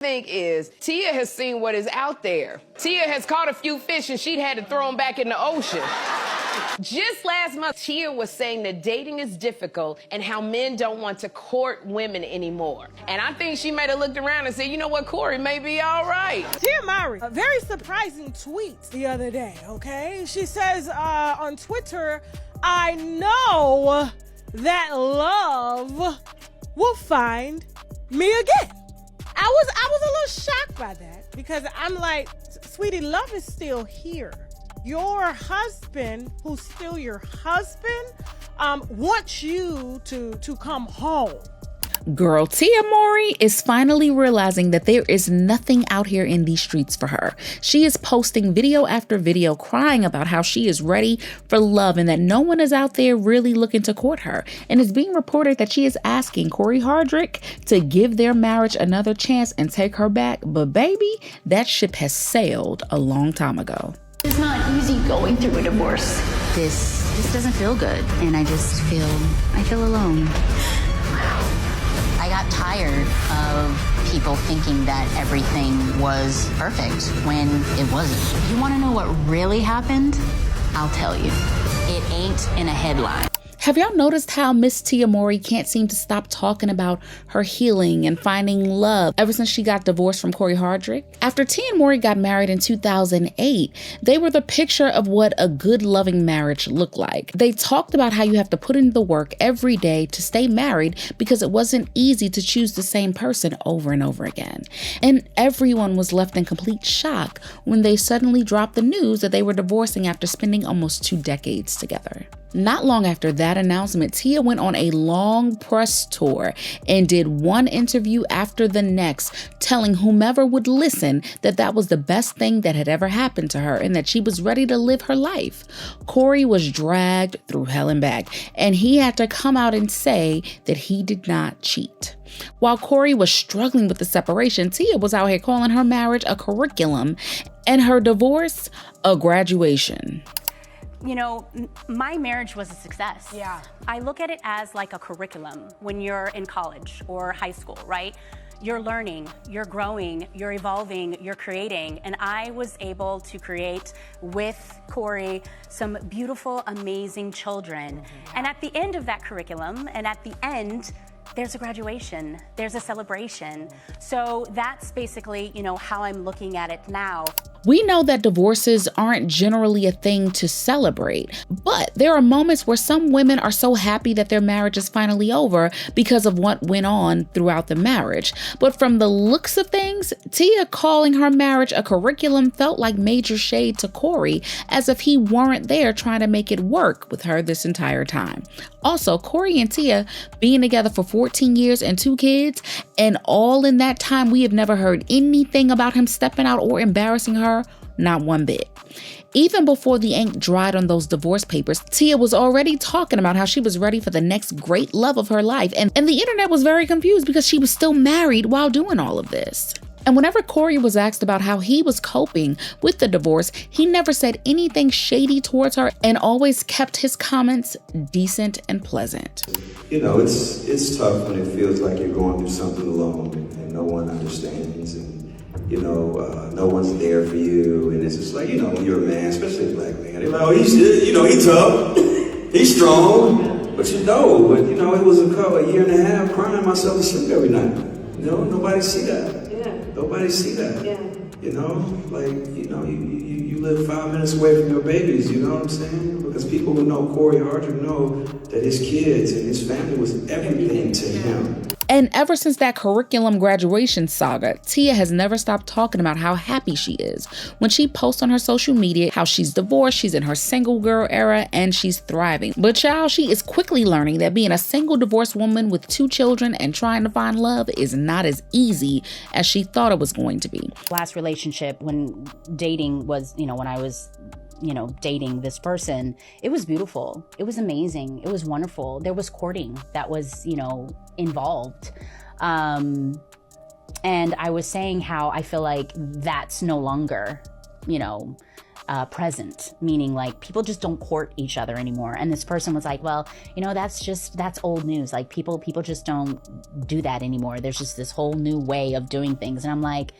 Think is Tia has seen what is out there. Tia has caught a few fish and she'd had to throw them back in the ocean. Just last month, Tia was saying that dating is difficult and how men don't want to court women anymore. And I think she might have looked around and said, you know what, Cory may be all right. Tia Mowry, a very surprising tweet the other day, okay? She says on Twitter, I know that love will find me again. I was a little shocked by that because I'm like, sweetie, love is still here. Your husband, who's still your husband, wants you to come home. Girl, Tia Mowry is finally realizing that there is nothing out here in these streets for her. She is posting video after video crying about how she is ready for love and that no one is out there really looking to court her. And it's being reported that she is asking Cory Hardrict to give their marriage another chance and take her back. But baby, that ship has sailed a long time ago. It's not easy going through a divorce. This just doesn't feel good, and I feel alone. I got tired of people thinking that everything was perfect when it wasn't. If you want to know what really happened, I'll tell you. It ain't in a headline. Have y'all noticed how Miss Tia Mowry can't seem to stop talking about her healing and finding love ever since she got divorced from Cory Hardrict? After Tia and Mowry got married in 2008, they were the picture of what a good loving marriage looked like. They talked about how you have to put in the work every day to stay married because it wasn't easy to choose the same person over and over again. And everyone was left in complete shock when they suddenly dropped the news that they were divorcing after spending almost 2 decades together. Not long after that announcement, Tia went on a long press tour and did one interview after the next, telling whomever would listen that that was the best thing that had ever happened to her and that she was ready to live her life. Cory was dragged through hell and back, and he had to come out and say that he did not cheat. While Cory was struggling with the separation, Tia was out here calling her marriage a curriculum and her divorce a graduation. You know, my marriage was a success. Yeah. I look at it as like a curriculum when you're in college or high school, right? You're learning, you're growing, you're evolving, you're creating. And I was able to create with Cory some beautiful, amazing children. And at the end of that curriculum, and at the end, there's a graduation, there's a celebration. So that's basically, you know, how I'm looking at it now. We know that divorces aren't generally a thing to celebrate, but there are moments where some women are so happy that their marriage is finally over because of what went on throughout the marriage. But from the looks of things, Tia calling her marriage a curriculum felt like major shade to Cory, as if he weren't there trying to make it work with her this entire time. Also, Cory and Tia being together for 14 years and 2 kids, and all in that time we have never heard anything about him stepping out or embarrassing her. Not one bit. Even before the ink dried on those divorce papers, Tia was already talking about how she was ready for the next great love of her life. And the internet was very confused because she was still married while doing all of this. And whenever Cory was asked about how he was coping with the divorce, he never said anything shady towards her and always kept his comments decent and pleasant. You know, it's tough when it feels like you're going through something alone and no one understands, and you know, no one's there for you, and it's just like, you know, when you're a man, especially a black man, they're like, oh, he's tough, he's strong, but you know, it was a year and a half crying myself to sleep every night. You know, nobody see that. Yeah. Nobody see that. Yeah. You know, like, you know, you live 5 minutes away from your babies, you know what I'm saying? Because people who know Cory Hardrict know that his kids and his family was everything to him. And ever since that curriculum graduation saga, Tia has never stopped talking about how happy she is. When she posts on her social media how she's divorced, she's in her single girl era, and she's thriving. But child, she is quickly learning that being a single divorced woman with 2 children and trying to find love is not as easy as she thought it was going to be. Last relationship, when dating was, you know, when I was dating this person, it was beautiful. It was amazing. It was wonderful. There was courting that was, involved. And I was saying how I feel like that's no longer, present, meaning like people just don't court each other anymore. And this person was like, well, you know, that's old news. Like people just don't do that anymore. There's just this whole new way of doing things. And I'm like,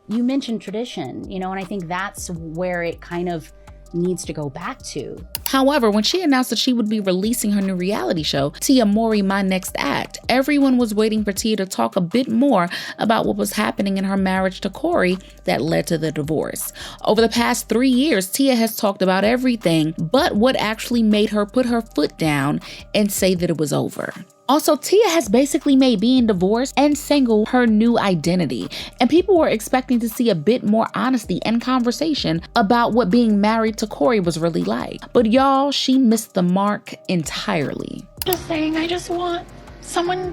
you mentioned tradition, you know, and I think that's where it kind of needs to go back to. However, when she announced that she would be releasing her new reality show, Tia Mowry, My Next Act, everyone was waiting for Tia to talk a bit more about what was happening in her marriage to Cory that led to the divorce. Over the past 3 years, Tia has talked about everything but what actually made her put her foot down and say that it was over. Also, Tia has basically made being divorced and single her new identity, and people were expecting to see a bit more honesty and conversation about what being married to Cory was really like. But y'all, she missed the mark entirely. Just saying, I just want someone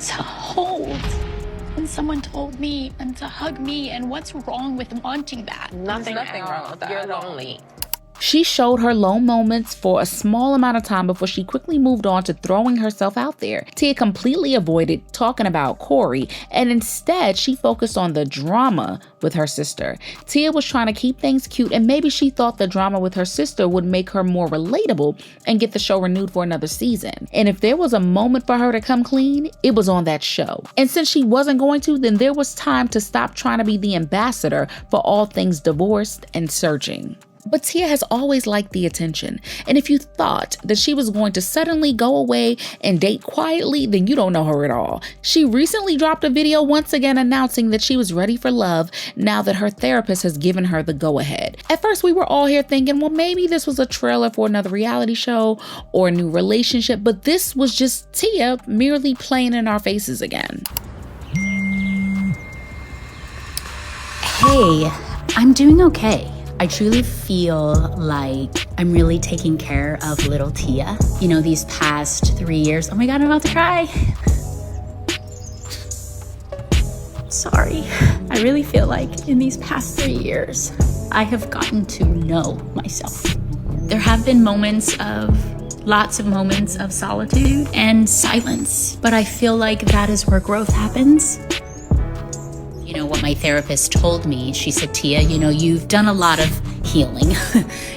to hold. And someone told me and to hug me, and what's wrong with wanting that? Nothing wrong with that. You're lonely. She showed her low moments for a small amount of time before she quickly moved on to throwing herself out there. Tia completely avoided talking about Cory, and instead she focused on the drama with her sister. Tia was trying to keep things cute, and maybe she thought the drama with her sister would make her more relatable and get the show renewed for another season. And if there was a moment for her to come clean, it was on that show. And since she wasn't going to, then there was time to stop trying to be the ambassador for all things divorced and searching. But Tia has always liked the attention, and if you thought that she was going to suddenly go away and date quietly, then you don't know her at all. She recently dropped a video once again announcing that she was ready for love now that her therapist has given her the go-ahead. At first, we were all here thinking, well, maybe this was a trailer for another reality show or a new relationship, but this was just Tia merely playing in our faces again. Hey, I'm doing okay. I truly feel like I'm really taking care of little Tia. You know, these past 3 years, oh my God, I'm about to cry. Sorry. I really feel like in these past 3 years, I have gotten to know myself. There have been lots of moments of solitude and silence, but I feel like that is where growth happens. You know, what my therapist told me, she said, Tia, you know, you've done a lot of healing.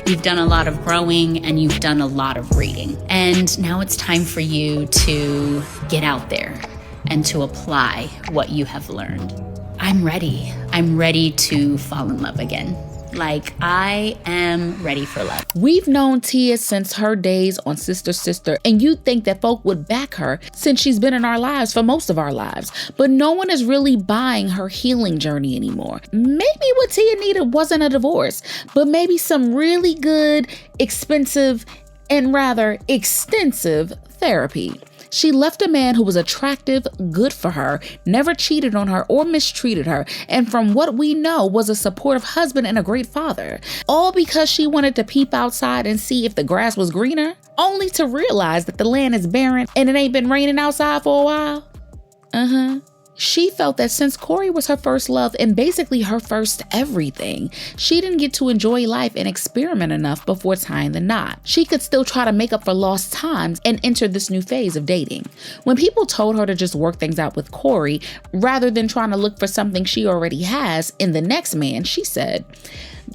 You've done a lot of growing, and you've done a lot of reading. And now it's time for you to get out there and to apply what you have learned. I'm ready. I'm ready to fall in love again. Like, I am ready for love. We've known Tia since her days on Sister Sister, and you'd think that folk would back her since she's been in our lives for most of our lives. But no one is really buying her healing journey anymore. Maybe what Tia needed wasn't a divorce, but maybe some really good, expensive, and rather extensive therapy. She left a man who was attractive, good for her, never cheated on her or mistreated her, and from what we know was a supportive husband and a great father. All because she wanted to peep outside and see if the grass was greener, only to realize that the land is barren and it ain't been raining outside for a while. She felt that since Cory was her first love and basically her first everything, she didn't get to enjoy life and experiment enough before tying the knot. She could still try to make up for lost times and enter this new phase of dating. When people told her to just work things out with Cory, rather than trying to look for something she already has in the next man, she said,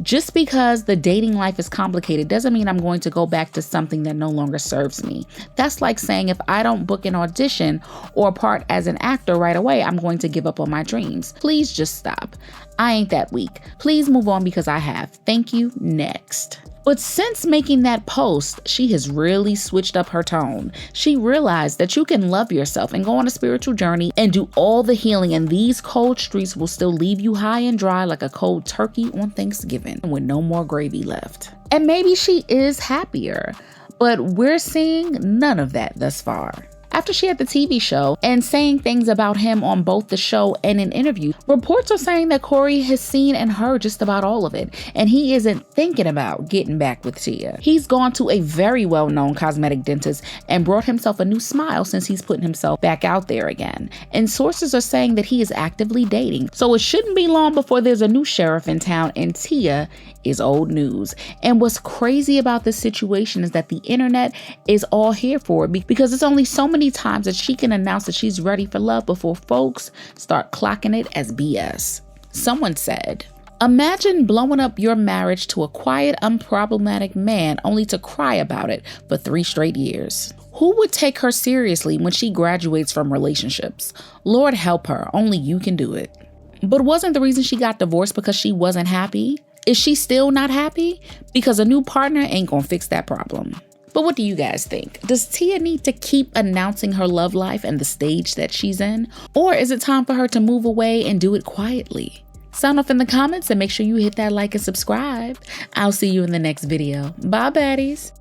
just because the dating life is complicated doesn't mean I'm going to go back to something that no longer serves me. That's like saying if I don't book an audition or a part as an actor right away, I'm going to give up on my dreams. Please just stop. I ain't that weak. Please move on because I have. Thank you. Next. But since making that post, she has really switched up her tone. She realized that you can love yourself and go on a spiritual journey and do all the healing, and these cold streets will still leave you high and dry like a cold turkey on Thanksgiving with no more gravy left. And maybe she is happier, but we're seeing none of that thus far. After she had the TV show and saying things about him on both the show and in interviews, reports are saying that Cory has seen and heard just about all of it, and he isn't thinking about getting back with Tia. He's gone to a very well-known cosmetic dentist and brought himself a new smile since he's putting himself back out there again. And sources are saying that he is actively dating, so it shouldn't be long before there's a new sheriff in town, and Tia is old news. And what's crazy about this situation is that the internet is all here for it because it's only so many times that she can announce that she's ready for love before folks start clocking it as BS. Someone said, Imagine blowing up your marriage to a quiet, unproblematic man only to cry about it for 3 straight years. Who would take her seriously when she graduates from relationships? Lord help her, only you can do it. But wasn't the reason she got divorced because she wasn't happy? Is she still not happy? Because a new partner ain't gonna fix that problem. But what do you guys think? Does Tia need to keep announcing her love life and the stage that she's in? Or is it time for her to move away and do it quietly? Sound off in the comments and make sure you hit that like and subscribe. I'll see you in the next video. Bye, baddies.